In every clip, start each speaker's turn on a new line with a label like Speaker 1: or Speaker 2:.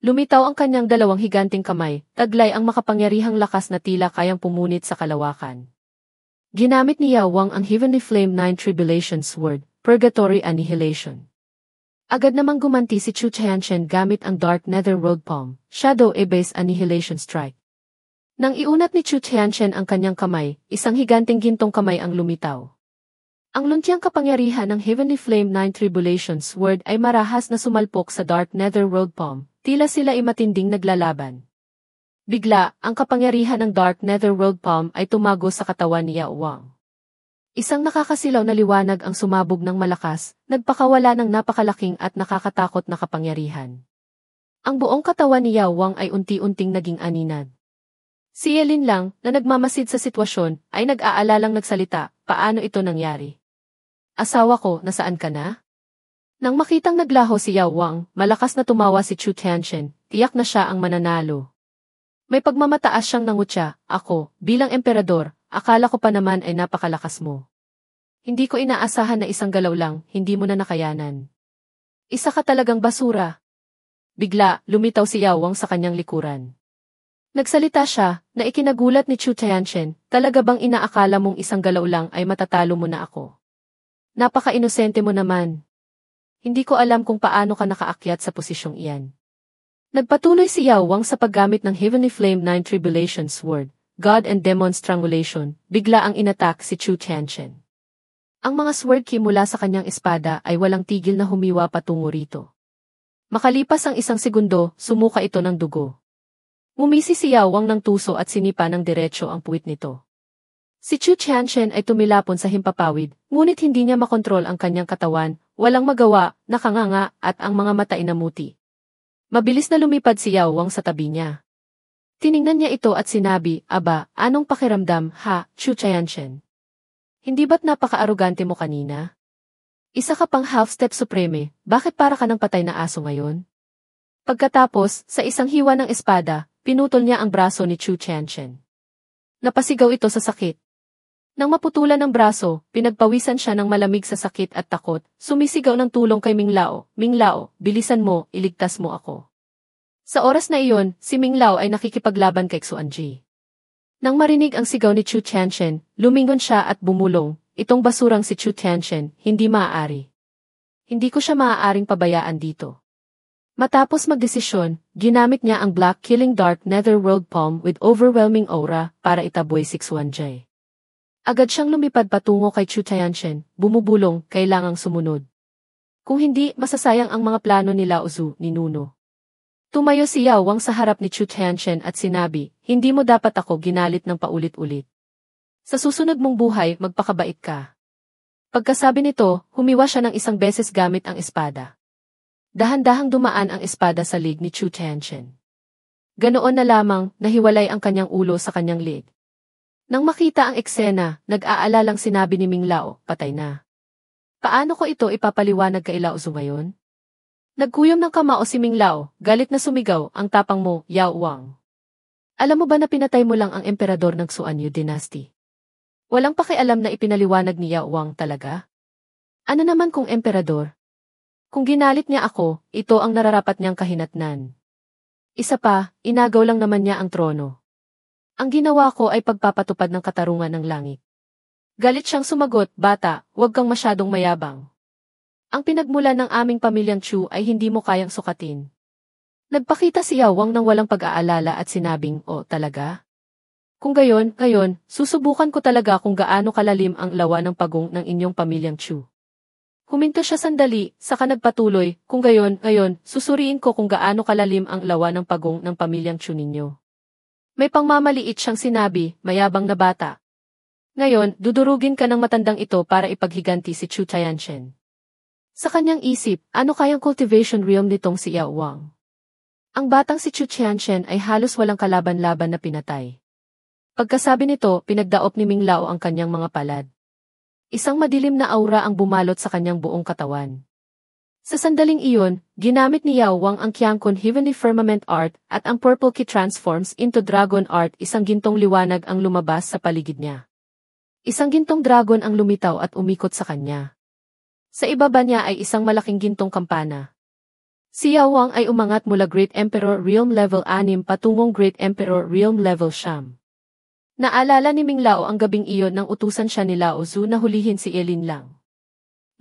Speaker 1: Lumitaw ang kanyang dalawang higanting kamay, taglay ang makapangyarihang lakas na tila kayang pumunit sa kalawakan. Ginamit ni Yao Wang ang Heavenly Flame 9 Tribulation Sword, Purgatory Annihilation. Agad namang gumanti si Chu Tianchen gamit ang Dark Nether Road Palm, Shadow Abyss Annihilation Strike. Nang iunat ni Chu Tianchen ang kanyang kamay, isang higanting gintong kamay ang lumitaw. Ang luntiang kapangyarihan ng Heavenly Flame 9 Tribulation Sword ay marahas na sumalpok sa Dark Nether Road Palm, tila sila ay matinding naglalaban. Bigla, ang kapangyarihan ng Dark Nether Road Palm ay tumago sa katawan ni Yao Wang. Isang nakakasilaw na liwanag ang sumabog ng malakas, nagpakawala ng napakalaking at nakakatakot na kapangyarihan. Ang buong katawan ni Yao Wang ay unti-unting naging aninag. Si Yelin lang, na nagmamasid sa sitwasyon, ay nag-aalalang nagsalita, paano ito nangyari? Asawa ko, nasaan ka na? Nang makitang naglaho si Yao Wang, malakas na tumawa si Chu Tianchen, tiyak na siya ang mananalo. May pagmamataas siyang nangutya, ako, bilang emperador, akala ko pa naman ay napakalakas mo. Hindi ko inaasahan na isang galaw lang, hindi mo na nakayanan. Isa ka talagang basura. Bigla, lumitaw si Yao Wang sa kanyang likuran. Nagsalita siya, na ikinagulat ni Chu Tianchen, talaga bang inaakala mong isang galaw lang ay matatalo mo na ako? Napaka-inosente mo naman. Hindi ko alam kung paano ka nakaakyat sa posisyong iyan. Nagpatuloy si Yao Wang sa paggamit ng Heavenly Flame 9 Tribulation Sword, God and Demon Strangulation, bigla ang inatak si Chu Tianchen. Ang mga sword ki mula sa kanyang espada ay walang tigil na humiwa patungo rito. Makalipas ang isang segundo, sumuka ito ng dugo. Ngumisi si Yao Wang ng tuso at sinipa ng diretsyo ang puwit nito. Si Chu Tianchen ay tumilapon sa himpapawid, ngunit hindi niya makontrol ang kanyang katawan, walang magawa, nakanganga at ang mga mata inamuti. Mabilis na lumipad si Yao Wang sa tabi niya. Tiningnan niya ito at sinabi, aba, anong pakiramdam, ha, Chu Tianchen? Hindi ba't napaka-arugante mo kanina? Isa ka pang half-step supreme, bakit para ka ng patay na aso ngayon? Pagkatapos, sa isang hiwa ng espada, pinutol niya ang braso ni Chu Tianchen. Napasigaw ito sa sakit. Nang maputulan ng braso, pinagpawisan siya ng malamig sa sakit at takot, sumisigaw ng tulong kay Minglao, Minglao, bilisan mo, iligtas mo ako. Sa oras na iyon, si Minglao ay nakikipaglaban kay Xuanji. Nang marinig ang sigaw ni Chu Tianchen, lumingon siya at bumulong, itong basurang si Chu Tianchen, hindi maaari. Hindi ko siya maaaring pabayaan dito. Matapos magdesisyon, ginamit niya ang Black Killing Dark Nether World Palm with overwhelming aura para itaboy si Xuanji. Agad siyang lumipad patungo kay Chu Tianchen, bumubulong, kailangang sumunod. Kung hindi, masasayang ang mga plano ni Lao Zu, ni Nuno. Tumayo si Yao Wang sa harap ni Chu Tianchen at sinabi, hindi mo dapat ako ginalit ng paulit-ulit. Sa susunod mong buhay, magpakabait ka. Pagkasabi nito, humiwa siya ng isang beses gamit ang espada. Dahan-dahang dumaan ang espada sa lig ni Chu Tianchen. Ganoon na lamang, nahiwalay ang kanyang ulo sa kanyang lig. Nang makita ang eksena, nag-aalalang sinabi ni Minglao, patay na. Paano ko ito ipapaliwanag kay Lao Zu ngayon? Nagkuyom ng kamao si Minglao, galit na sumigaw, ang tapang mo, Yao Wang. Alam mo ba na pinatay mo lang ang emperador ng Xuanyu Dynasty? Walang pakialam na ipinaliwanag ni Yao Wang talaga? Ano naman kung emperador? Kung ginalit niya ako, ito ang nararapat niyang kahinatnan. Isa pa, inagaw lang naman niya ang trono. Ang ginawa ko ay pagpapatupad ng katarungan ng langit. Galit siyang sumagot, bata, huwag kang masyadong mayabang. Ang pinagmulan ng aming pamilyang Chu ay hindi mo kayang sukatin. Nagpakita si Yao Wang ng walang pag-aalala at sinabing, oh, talaga? Kung gayon, susubukan ko talaga kung gaano kalalim ang lawa ng pagong ng inyong pamilyang Chu. Huminto siya sandali, saka nagpatuloy, kung gayon, susuriin ko kung gaano kalalim ang lawa ng pagong ng pamilyang Chu ninyo. May pangmamaliit siyang sinabi, mayabang na bata. Ngayon, dudurugin ka ng matandang ito para ipaghiganti si Chu Tianchen. Sa kanyang isip, ano kayang cultivation realm nitong si Yao Wang? Ang batang si Chu Tianchen ay halos walang kalaban-laban na pinatay. Pagkasabi nito, pinagdaop ni Minglao ang kanyang mga palad. Isang madilim na aura ang bumalot sa kanyang buong katawan. Sa sandaling iyon, ginamit ni Yao Wang ang Qiangkun Heavenly Firmament Art at ang Purple Ki transforms into Dragon Art, isang gintong liwanag ang lumabas sa paligid niya. Isang gintong dragon ang lumitaw at umikot sa kanya. Sa ibaba niya ay isang malaking gintong kampana. Si Yao Wang ay umangat mula Great Emperor Realm Level 6 patungong Great Emperor Realm Level 9. Naalala ni Minglao ang gabing iyon nang utusan siya ni Lao Zu na hulihin si Elin Lang.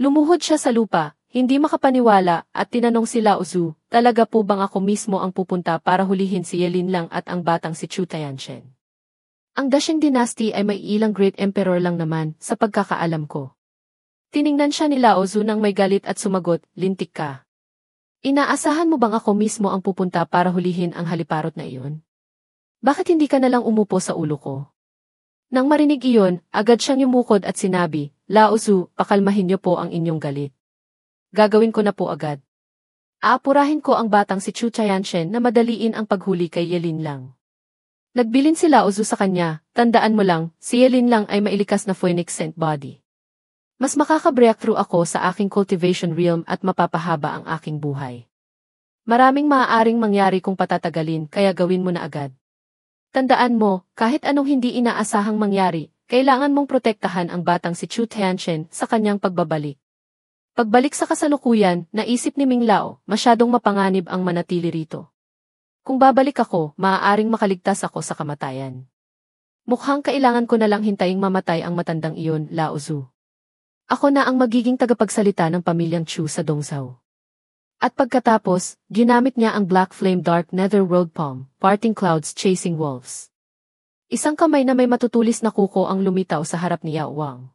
Speaker 1: Lumuhod siya sa lupa, hindi makapaniwala at tinanong si Lao Zu, talaga po bang ako mismo ang pupunta para hulihin si Elin Lang at ang batang si Chu Tianchen? Ang Dashing Dynasty ay may ilang Great Emperor lang naman, sa pagkakaalam ko. Tiningnan siya ni Lao Zu nang may galit at sumagot, lintik ka. Inaasahan mo bang ako mismo ang pupunta para hulihin ang haliparot na iyon? Bakit hindi ka nalang umupo sa ulo ko? Nang marinig iyon, agad siyang yumukod at sinabi, Lao Zu, pakalmahin niyo po ang inyong galit. Gagawin ko na po agad. Aapurahin ko ang batang si Chu Tianchen na madaliin ang paghuli kay Elin Lang. Nagbilin si Lao Zu sa kanya, tandaan mo lang, si Elin Lang ay mailikas na phoenix scent body. Mas makaka-breakthrough ako sa aking cultivation realm at mapapahaba ang aking buhay. Maraming maaaring mangyari kung patatagalin kaya gawin mo na agad. Tandaan mo, kahit anong hindi inaasahang mangyari, kailangan mong protektahan ang batang si Chu Tianchen sa kanyang pagbabalik. Pagbalik sa kasalukuyan, naisip ni Minglao, masyadong mapanganib ang manatili rito. Kung babalik ako, maaaring makaligtas ako sa kamatayan. Mukhang kailangan ko na lang hintaying mamatay ang matandang iyon, Lao Zu. Ako na ang magiging tagapagsalita ng pamilyang Chu sa Dongzhou. At pagkatapos, ginamit niya ang Black Flame Dark Netherworld Palm, Parting Clouds Chasing Wolves. Isang kamay na may matutulis na kuko ang lumitaw sa harap ni Yao Wang.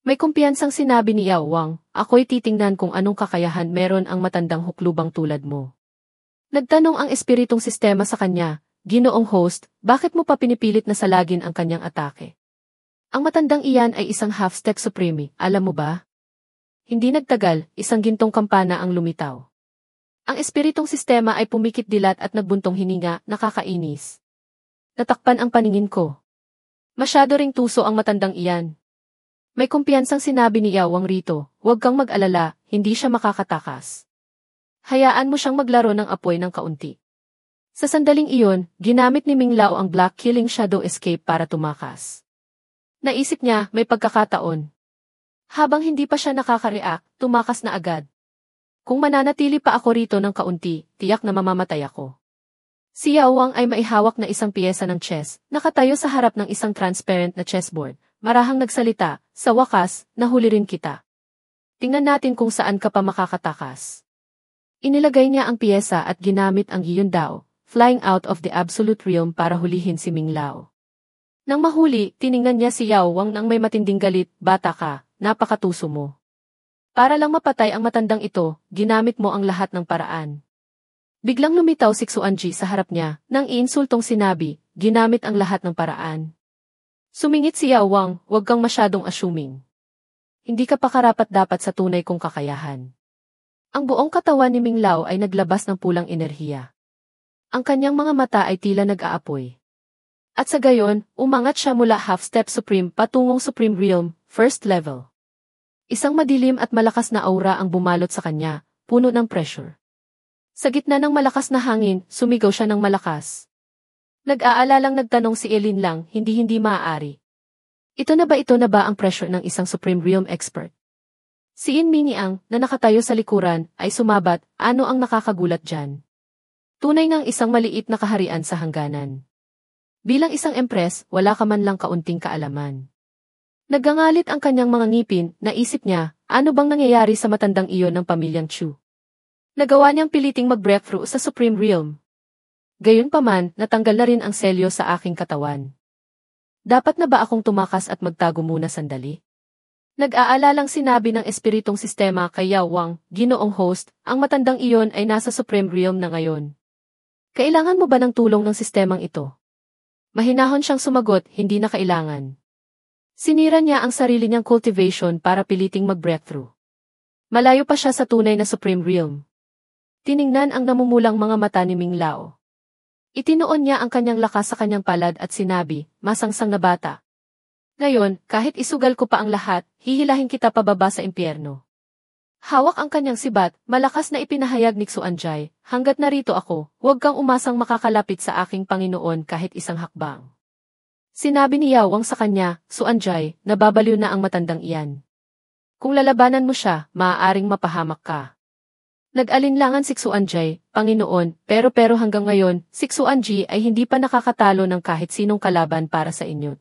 Speaker 1: May kumpiyansang sinabi ni Yao Wang, ako'y titingnan kung anong kakayahan meron ang matandang huklubang tulad mo. Nagtanong ang espiritong sistema sa kanya, Ginoong host, bakit mo pa pinipilit na salagin ang kanyang atake? Ang matandang iyan ay isang half-step supreme, alam mo ba? Hindi nagtagal, isang gintong kampana ang lumitaw. Ang espiritong sistema ay pumikit-dilat at nagbuntong hininga, nakakainis. Natakpan ang paningin ko. Masyado ring tuso ang matandang iyan. May kumpiyansang sinabi ni Yao Wang rito, huwag kang mag-alala, hindi siya makakatakas. Hayaan mo siyang maglaro ng apoy ng kaunti. Sa sandaling iyon, ginamit ni Minglao ang Black Killing Shadow Escape para tumakas. Naisip niya, may pagkakataon. Habang hindi pa siya nakaka-react, tumakas na agad. Kung mananatili pa ako rito ng kaunti, tiyak na mamamatay ako. Si Yao Wang ay maihawak na isang piyesa ng chess, nakatayo sa harap ng isang transparent na chessboard, marahang nagsalita, sa wakas, nahuli rin kita. Tingnan natin kung saan ka pa makakatakas. Inilagay niya ang piyesa at ginamit ang Yun Dao, flying out of the absolute realm para hulihin si Minglao. Nang mahuli, tiningnan niya si Yao Wang nang may matinding galit, bata ka, napakatuso mo. Para lang mapatay ang matandang ito, ginamit mo ang lahat ng paraan. Biglang lumitaw si Xuanji sa harap niya, nang iinsultong sinabi, ginamit ang lahat ng paraan. Sumingit si Yao Wang, huwag kang masyadong assuming. Hindi ka pa karapat-dapat sa tunay kong kakayahan. Ang buong katawan ni Minglao ay naglabas ng pulang enerhiya. Ang kanyang mga mata ay tila nag-aapoy. At sa gayon, umangat siya mula half-step supreme patungong supreme realm, first level. Isang madilim at malakas na aura ang bumalot sa kanya, puno ng pressure. Sa gitna ng malakas na hangin, sumigaw siya ng malakas. Nag-aalalang nagtanong si Elin Lang, hindi maaari. Ito na ba ang pressure ng isang supreme realm expert? Si In Miniang, na nakatayo sa likuran, ay sumabat, ano ang nakakagulat dyan? Tunay ngang isang maliit na kaharian sa hangganan. Bilang isang empress, wala ka man lang kaunting kaalaman. Nagangalit ang kanyang mga ngipin, naisip niya, ano bang nangyayari sa matandang iyon ng pamilyang Chu? Nagawa niyang piliting mag-breakthrough sa Supreme Realm. Gayunpaman, natanggal na rin ang selyo sa aking katawan. Dapat na ba akong tumakas at magtago muna sandali? Nag-aalalang sinabi ng espiritong sistema kay Yao Wang, Ginoong host, ang matandang iyon ay nasa Supreme Realm na ngayon. Kailangan mo ba ng tulong ng sistemang ito? Mahinahon siyang sumagot, hindi na kailangan. Sinira niya ang sarili niyang cultivation para piliting mag-breakthrough. Malayo pa siya sa tunay na Supreme Realm. Tiningnan ang namumulang mga mata ni Minglao. Itinoon niya ang kanyang lakas sa kanyang palad at sinabi, masangsang na bata. Ngayon, kahit isugal ko pa ang lahat, hihilahin kita pababa sa impyerno. Hawak ang kanyang sibat, malakas na ipinahayag ni Xuanjai, hanggat narito ako, huwag kang umasang makakalapit sa aking Panginoon kahit isang hakbang. Sinabi ni Yao Wang sa kanya, Xuanjai, nababaliw na ang matandang iyan. Kung lalabanan mo siya, maaaring mapahamak ka. Nag-alinlangan si Xuanjay, Panginoon, pero hanggang ngayon, si Xuanji ay hindi pa nakakatalo ng kahit sinong kalaban para sa inyo.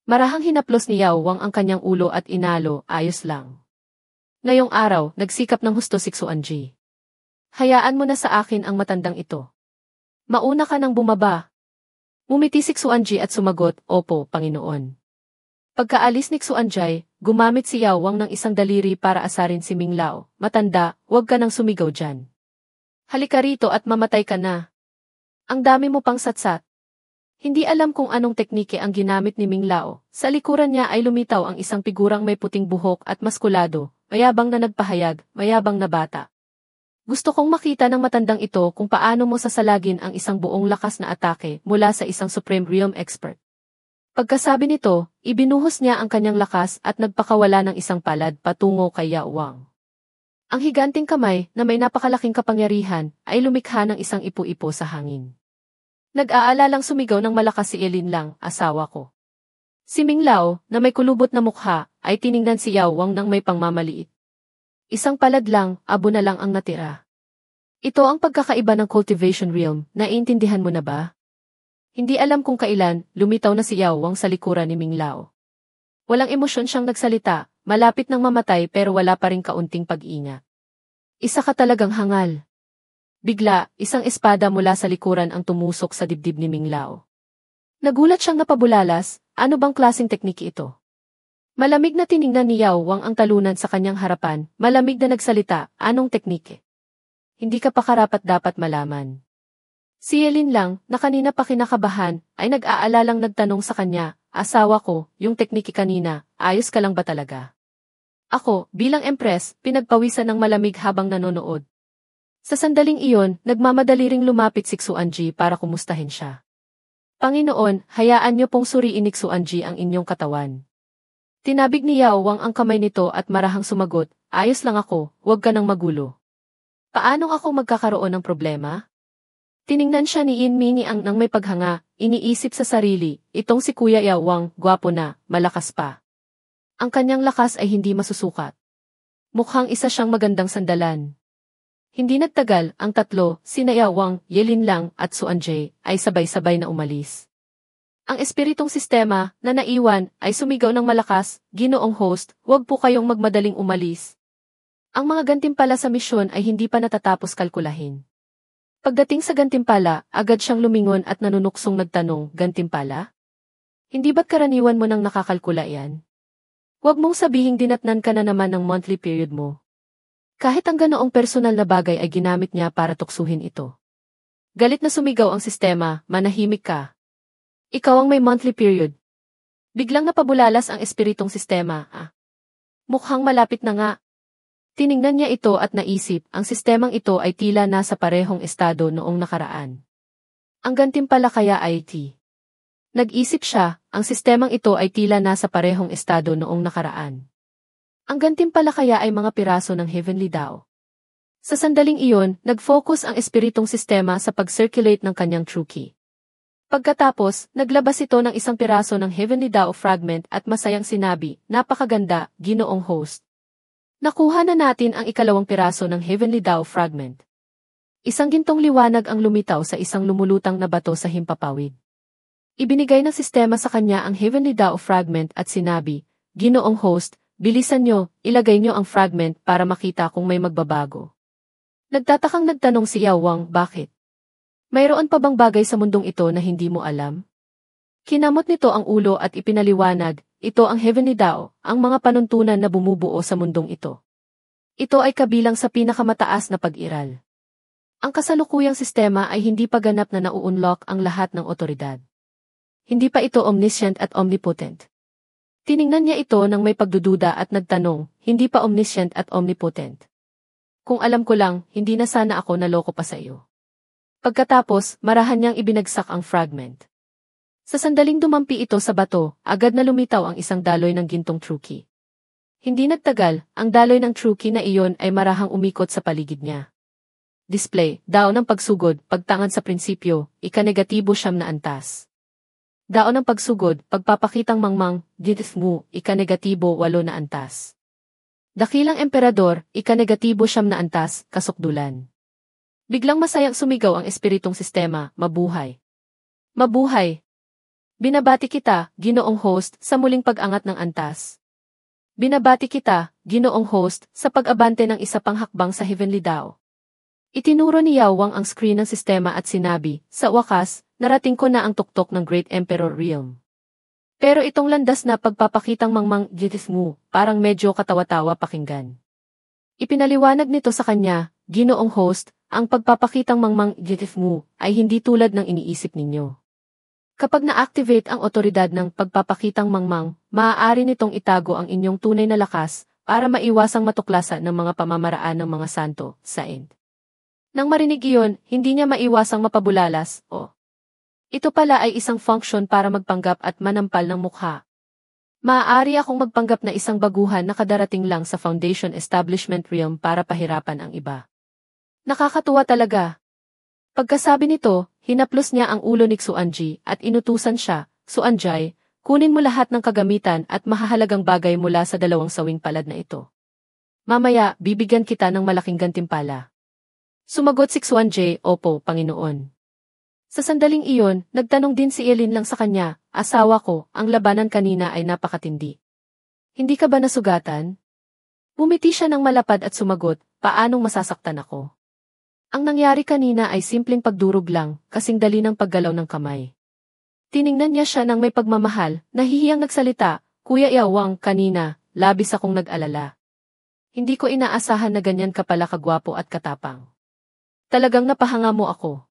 Speaker 1: Marahang hinaplos ni Yao Wang ang kanyang ulo at inalo, ayos lang. Ngayong araw, nagsikap ng husto si Xuanji. Hayaan mo na sa akin ang matandang ito. Mauna ka nang bumaba. Ngumiti si Xuanji at sumagot, opo, Panginoon. Pagkaalis ni Xuanjay, gumamit si Yao Wang ng isang daliri para asarin si Minglao. Matanda, huwag ka nang sumigaw dyan. Halika rito at mamatay ka na. Ang dami mo pang satsat. Hindi alam kung anong teknike ang ginamit ni Minglao. Sa likuran niya ay lumitaw ang isang figurang may puting buhok at maskulado, mayabang na nagpahayag, mayabang na bata. Gusto kong makita ng matandang ito kung paano mo sasalagin ang isang buong lakas na atake mula sa isang Supreme Realm Expert. Pagkasabi nito, ibinuhos niya ang kanyang lakas at nagpakawala ng isang palad patungo kay Yao Wang. Ang higanting kamay na may napakalaking kapangyarihan ay lumikha ng isang ipo-ipo sa hangin. Nag-aalalang sumigaw ng malakas si Elin Lang, asawa ko. Si Minglao, na may kulubot na mukha, ay tiningnan si Yao Wang ng may pangmamaliit. Isang palad lang, abo na lang ang natira. Ito ang pagkakaiba ng cultivation realm, naiintindihan mo na ba? Hindi alam kung kailan, lumitaw na si Yao Wang sa likuran ni Minglao. Walang emosyon siyang nagsalita, malapit nang mamatay pero wala pa ring kaunting pag-ingat. Isa ka talagang hangal. Bigla, isang espada mula sa likuran ang tumusok sa dibdib ni Minglao. Nagulat siyang napabulalas, ano bang klaseng tekniki ito? Malamig na tiningnan ni Yao Wang ang talunan sa kanyang harapan, malamig na nagsalita, anong teknike? Hindi ka pa karapat-dapat malaman. Si Elin Lang, na kanina pa kinakabahan, ay nag-aalalang nagtanong sa kanya, asawa ko, yung tekniki kanina, ayos ka lang ba talaga? Ako, bilang empress, pinagpawisan ng malamig habang nanonood. Sa sandaling iyon, nagmamadali ring lumapit si Xuanji para kumustahin siya. Panginoon, hayaan niyo pong suriin ni Xuanji ang inyong katawan. Tinabig ni Yao Wang ang kamay nito at marahang sumagot, ayos lang ako, huwag ka nang magulo. Paano ako magkakaroon ng problema? Tiningnan siya ni Yin Mingi ang nang may paghanga, iniisip sa sarili, itong si Kuya Yao Wang, gwapo na, malakas pa. Ang kanyang lakas ay hindi masusukat. Mukhang isa siyang magandang sandalan. Hindi nagtagal, ang tatlo, sina Yao Wang, Elin Lang at Xuanjay, ay sabay-sabay na umalis. Ang espiritong sistema na naiwan ay sumigaw ng malakas, Ginoong host, huwag po kayong magmadaling umalis. Ang mga gantimpala sa misyon ay hindi pa natatapos kalkulahin. Pagdating sa gantimpala, agad siyang lumingon at nanunuksong nagtanong, gantimpala? Hindi ba't karaniwan mo nang nakakalkula yan? Huwag mong sabihing dinatnan ka na naman ng monthly period mo. Kahit ang ganoong personal na bagay ay ginamit niya para tuksuhin ito. Galit na sumigaw ang sistema, manahimik ka. Ikaw ang may monthly period. Biglang napabulalas ang espiritong sistema, Mukhang malapit na nga. Tiningnan niya ito at naisip, ang sistemang ito ay tila nasa parehong estado noong nakaraan. Ang gantimpala kaya ay Nag-isip siya, ang sistemang ito ay tila nasa parehong estado noong nakaraan. Ang gantimpala kaya ay mga piraso ng Heavenly Dao. Sa sandaling iyon, nag-focus ang espiritong sistema sa pag-circulate ng kanyang true key. Pagkatapos, naglabas ito ng isang piraso ng Heavenly Dao fragment at masayang sinabi, napakaganda, Ginoong host. Nakuha na natin ang ikalawang piraso ng Heavenly Dao fragment. Isang gintong liwanag ang lumitaw sa isang lumulutang na bato sa himpapawid. Ibinigay ng sistema sa kanya ang Heavenly Dao fragment at sinabi, Ginoong host, bilisan nyo, ilagay nyo ang fragment para makita kung may magbabago. Nagtatakang nagtanong si Yao Wang, bakit? Mayroon pa bang bagay sa mundong ito na hindi mo alam? Kinamot nito ang ulo at ipinaliwanag, ito ang Heavenly Dao, ang mga panuntunan na bumubuo sa mundong ito. Ito ay kabilang sa pinakamataas na pag-iral. Ang kasalukuyang sistema ay hindi pa ganap na nau-unlock ang lahat ng otoridad. Hindi pa ito omniscient at omnipotent. Tiningnan niya ito ng may pagdududa at nagtanong, hindi pa omniscient at omnipotent. Kung alam ko lang, hindi na sana ako naloko pa sa iyo. Pagkatapos, marahan niyang ibinagsak ang fragment. Sa sandaling dumampi ito sa bato, agad na lumitaw ang isang daloy ng gintong true key. Hindi nagtagal, ang daloy ng true key na iyon ay marahang umikot sa paligid niya. Display, dao ng pagsugod, pagtangan sa prinsipyo, ika-negatibo siyam na antas. Dao ng pagsugod, pagpapakitang mangmang, didith mo, ika-negatibo 8 na antas. Dakilang emperador, ika-negatibo siyam na antas, kasukdulan. Biglang masayang sumigaw ang espiritong sistema, mabuhay. Mabuhay! Binabati kita, Ginoong Host, sa muling pag-angat ng antas. Binabati kita, Ginoong Host, sa pag-abante ng isa pang hakbang sa Heavenly Dao. Itinuro ni Yao Wang ang screen ng sistema at sinabi, sa wakas, narating ko na ang tuktok ng Great Emperor Realm. Pero itong landas na pagpapakitang mangmang gitis mo, parang medyo katawa-tawa pakinggan. Ipinaliwanag nito sa kanya, Ginoong Host, ang pagpapakitang mangmang gitis mo ay hindi tulad ng iniisip ninyo. Kapag na-activate ang otoridad ng pagpapakitang mangmang, maaari nitong itago ang inyong tunay na lakas para maiwasang matuklasan ng mga pamamaraan ng mga santo sa end. Nang marinig iyon, hindi niya maiwasang mapabulalas, ito pala ay isang function para magpanggap at manampal ng mukha. Maaari akong magpanggap na isang baguhan na kadarating lang sa Foundation Establishment Realm para pahirapan ang iba. Nakakatuwa talaga. Pagkasabi nito, hinaplos niya ang ulo ni Xuanji at inutusan siya, Xuanjay, kunin mo lahat ng kagamitan at mahahalagang bagay mula sa dalawang sawing palad na ito. Mamaya, bibigyan kita ng malaking gantimpala. Sumagot si Xuanji, opo, Panginoon. Sa sandaling iyon, nagtanong din si Elin lang sa kanya, asawa ko, ang labanan kanina ay napakatindi. Hindi ka ba nasugatan? Bumiti siya ng malapad at sumagot, paanong masasaktan ako? Ang nangyari kanina ay simpleng pagdurog lang, kasing dali ng paggalaw ng kamay. Tiningnan niya siya ng may pagmamahal, nahihiyang nagsalita, Kuya Yao Wang, kanina, labis akong nag-alala. Hindi ko inaasahan na ganyan ka pala kagwapo at katapang. Talagang napahanga mo ako.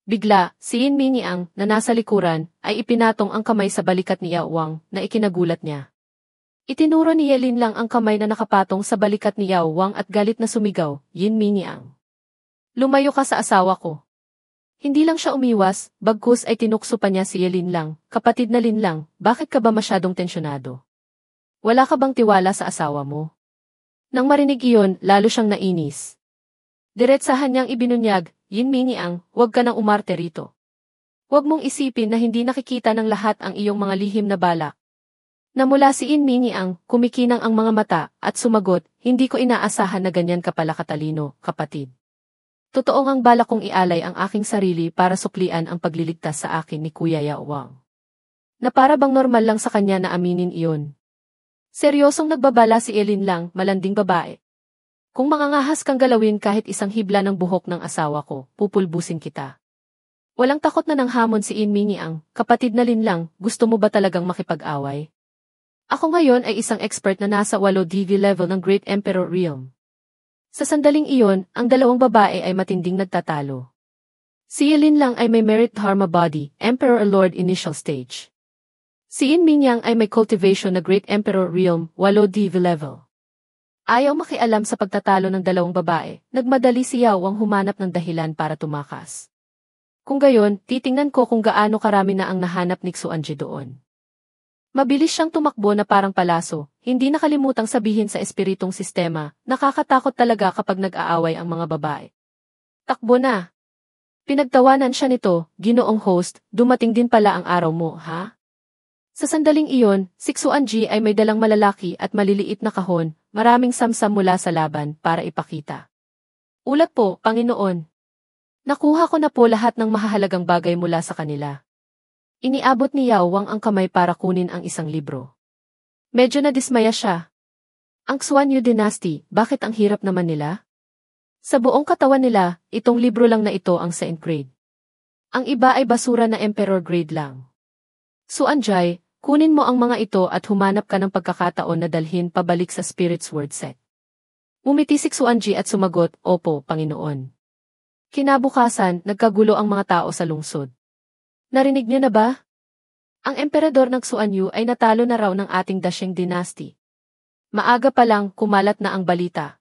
Speaker 1: Bigla, si Yin Mingyang, na nasa likuran, ay ipinatong ang kamay sa balikat ni Yao Wang na ikinagulat niya. Itinuro ni Yelin lang ang kamay na nakapatong sa balikat ni Yao Wang at galit na sumigaw, Yin Mingyang. Lumayo ka sa asawa ko. Hindi lang siya umiwas, bagkus ay tinukso pa niya si Yelin lang, kapatid na Lin lang, bakit ka ba masyadong tensyonado? Wala ka bang tiwala sa asawa mo? Nang marinig iyon, lalo siyang nainis. Diretsahan niyang ibinunyag, Yin Mingyang, huwag ka nang umarte rito. Huwag mong isipin na hindi nakikita ng lahat ang iyong mga lihim na balak. Namula si Yin Mingyang, kumikinang ang mga mata, at sumagot, hindi ko inaasahan na ganyan ka pala katalino, kapatid. Totoong ang balak kong ialay ang aking sarili para suklian ang pagliligtas sa akin ni Kuya Yao Wang. Na para bang normal lang sa kanya na aminin iyon. Seryosong nagbabala si Elin lang, malanding babae. Kung mangangahas kang galawin kahit isang hibla ng buhok ng asawa ko, pupulbusin kita. Walang takot na ng hamon si Yin Mingyang, kapatid na Lin lang, gusto mo ba talagang makipag-away? Ako ngayon ay isang expert na nasa 8 DV level ng Great Emperor Realm. Sa sandaling iyon, ang dalawang babae ay matinding nagtatalo. Si Yelin lang ay may Merit Dharma Body, Emperor Lord Initial Stage. Si Yin Mingyang ay may Cultivation na Great Emperor Realm, 8 DV level. Ayaw makialam sa pagtatalo ng dalawang babae, nagmadali si Yao Wang humanap ng dahilan para tumakas. Kung gayon, titingnan ko kung gaano karami na ang nahanap ni Xuanji doon. Mabilis siyang tumakbo na parang palaso, hindi nakalimutang sabihin sa espiritong sistema, nakakatakot talaga kapag nag-aaway ang mga babae. Takbo na! Pinagtawanan siya nito, Ginoong Host, dumating din pala ang araw mo, ha? Sa sandaling iyon, si Xuanji ay may dalang malalaki at maliliit na kahon, maraming samsam mula sa laban para ipakita. Ulat po, Panginoon. Nakuha ko na po lahat ng mahahalagang bagay mula sa kanila. Iniabot ni Yao Wang ang kamay para kunin ang isang libro. Medyo nadismaya siya. Ang Xuanyu Dynasty, bakit ang hirap naman nila? Sa buong katawan nila, itong libro lang na ito ang Saint Grade. Ang iba ay basura na Emperor Grade lang. Xuanjay, kunin mo ang mga ito at humanap ka ng pagkakataon na dalhin pabalik sa Spirit's Word Set. Umiti si Xuanji at sumagot, opo, Panginoon. Kinabukasan, nagkagulo ang mga tao sa lungsod. Narinig niyo na ba? Ang emperador ng Xuanyu ay natalo na raw ng ating Dasheng Dynasty. Maaga pa lang, kumalat na ang balita.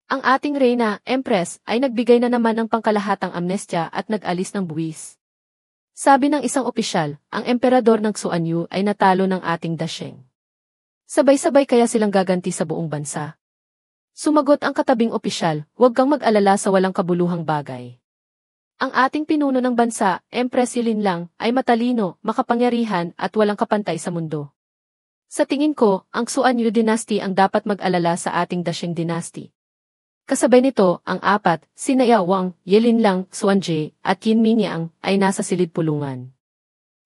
Speaker 1: Ang ating reyna, Empress, ay nagbigay na naman ng pangkalahatang amnestya at nag-alis ng buwis. Sabi ng isang opisyal, ang emperador ng Xuanyu ay natalo ng ating Dasheng. Sabay-sabay kaya silang gaganti sa buong bansa. Sumagot ang katabing opisyal, huwag kang mag-alala sa walang kabuluhang bagay. Ang ating pinuno ng bansa, Empress Yilin lang, ay matalino, makapangyarihan at walang kapantay sa mundo. Sa tingin ko, ang Xuan Yu Dynasty ang dapat mag-alala sa ating Dashing Dynasty. Kasabay nito, ang apat, sina Yao Wang, Ye Linlang, Xuan Jie, at Yin Mingyang, ay nasa silid pulungan.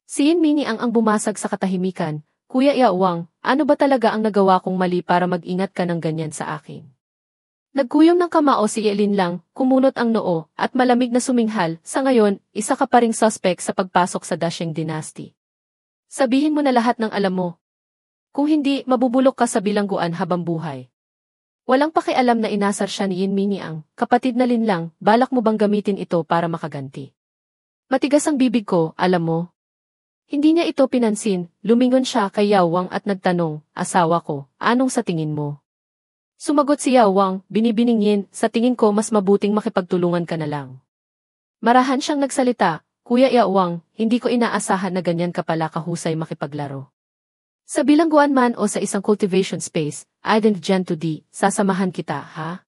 Speaker 1: Si Yin Mingyang ang bumasag sa katahimikan. Kuya Yao Wang, ano ba talaga ang nagawa kong mali para mag-ingat ka ng ganyan sa akin? Nagkuyom ng kamao si Ye Linlang, kumunot ang noo, at malamig na suminghal. Sa ngayon, isa ka pa ring suspect sa pagpasok sa Dashing Dynasty. Sabihin mo na lahat ng alam mo. Kung hindi, mabubulok ka sa bilangguan habang buhay. Walang pakialam na inasar siya ni Yin Mingyang, kapatid na Linlang, balak mo bang gamitin ito para makaganti? Matigas ang bibig ko, alam mo. Hindi niya ito pinansin, lumingon siya kay Yao Wang at nagtanong, asawa ko, anong sa tingin mo? Sumagot si Yao Wang, binibining Yin, sa tingin ko mas mabuting makipagtulungan ka na lang. Marahan siyang nagsalita, Kuya Yao Wang, hindi ko inaasahan na ganyan ka pala kahusay makipaglaro. Sa bilangguan man o sa isang cultivation space, I didn't dyan to di, sasamahan kita, ha?